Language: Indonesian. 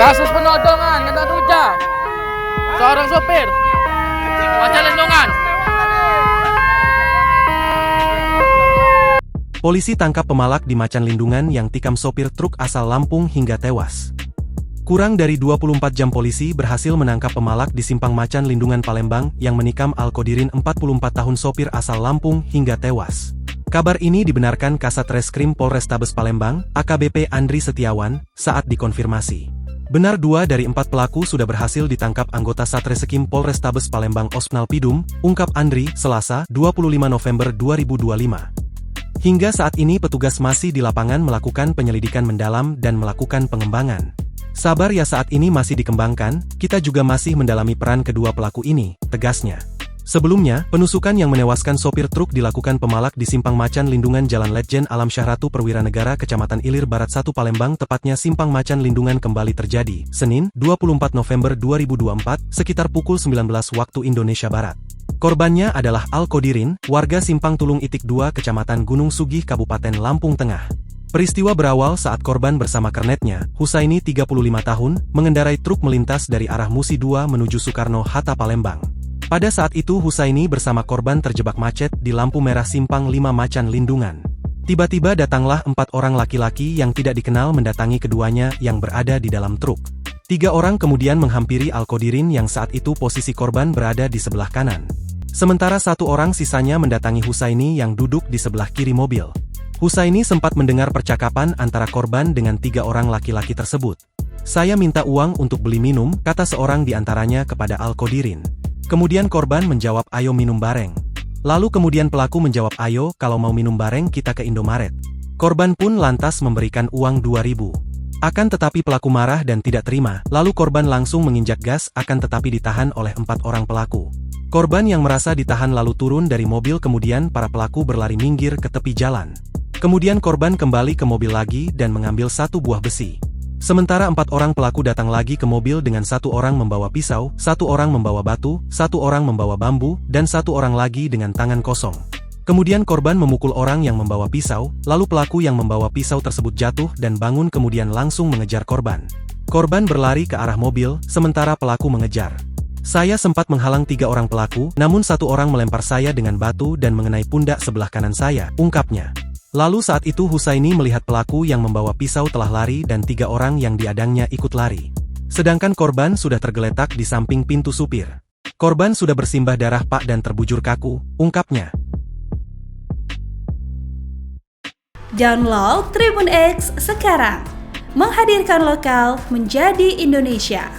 Kasus penodongan kena rujak seorang sopir Macan Lindungan. Polisi tangkap pemalak di Macan Lindungan yang tikam sopir truk asal Lampung hingga tewas. Kurang dari 24 jam polisi berhasil menangkap pemalak di Simpang Macan Lindungan Palembang yang menikam Alkodirin 44 tahun sopir asal Lampung hingga tewas. Kabar ini dibenarkan Kasat Reskrim Polrestabes Palembang, AKBP Andri Setiawan, saat dikonfirmasi. Benar 2 dari 4 pelaku sudah berhasil ditangkap anggota Satreskrim Polrestabes Palembang Osnal Pidum, ungkap Andri, Selasa, 25 November 2025. Hingga saat ini petugas masih di lapangan melakukan penyelidikan mendalam dan melakukan pengembangan. Sabar ya, saat ini masih dikembangkan, kita juga masih mendalami peran kedua pelaku ini, tegasnya. Sebelumnya, penusukan yang menewaskan sopir truk dilakukan pemalak di Simpang Macan Lindungan Jalan Letjen Alam Syahratu Perwira Negara Kecamatan Ilir Barat 1 Palembang, tepatnya Simpang Macan Lindungan kembali terjadi, Senin, 24 November 2024, sekitar pukul 19 waktu Indonesia Barat. Korbannya adalah Alkodirin, warga Simpang Tulung Itik 2 Kecamatan Gunung Sugih Kabupaten Lampung Tengah. Peristiwa berawal saat korban bersama kernetnya, Husaini 35 tahun, mengendarai truk melintas dari arah Musi 2 menuju Soekarno-Hatta Palembang. Pada saat itu Husaini bersama korban terjebak macet di lampu merah Simpang 5 Macan Lindungan. Tiba-tiba datanglah 4 orang laki-laki yang tidak dikenal mendatangi keduanya yang berada di dalam truk. 3 orang kemudian menghampiri Alkodirin yang saat itu posisi korban berada di sebelah kanan. Sementara 1 orang sisanya mendatangi Husaini yang duduk di sebelah kiri mobil. Husaini sempat mendengar percakapan antara korban dengan 3 orang laki-laki tersebut. "Saya minta uang untuk beli minum," kata seorang di antaranya kepada Alkodirin. Kemudian korban menjawab, "Ayo minum bareng." Lalu kemudian pelaku menjawab, "Ayo, kalau mau minum bareng kita ke Indomaret." Korban pun lantas memberikan uang 2.000. Akan tetapi pelaku marah dan tidak terima, lalu korban langsung menginjak gas, akan tetapi ditahan oleh 4 orang pelaku. Korban yang merasa ditahan lalu turun dari mobil, kemudian para pelaku berlari minggir ke tepi jalan. Kemudian korban kembali ke mobil lagi dan mengambil 1 buah besi. Sementara 4 orang pelaku datang lagi ke mobil dengan 1 orang membawa pisau, 1 orang membawa batu, 1 orang membawa bambu, dan 1 orang lagi dengan tangan kosong. Kemudian korban memukul orang yang membawa pisau, lalu pelaku yang membawa pisau tersebut jatuh dan bangun kemudian langsung mengejar korban. Korban berlari ke arah mobil, sementara pelaku mengejar. "Saya sempat menghalang 3 orang pelaku, namun 1 orang melempar saya dengan batu dan mengenai pundak sebelah kanan saya," ungkapnya. Lalu saat itu Husaini melihat pelaku yang membawa pisau telah lari dan 3 orang yang diadangnya ikut lari. Sedangkan korban sudah tergeletak di samping pintu supir. "Korban sudah bersimbah darah Pak dan terbujur kaku," ungkapnya. Download Tribun X sekarang, menghadirkan lokal menjadi Indonesia.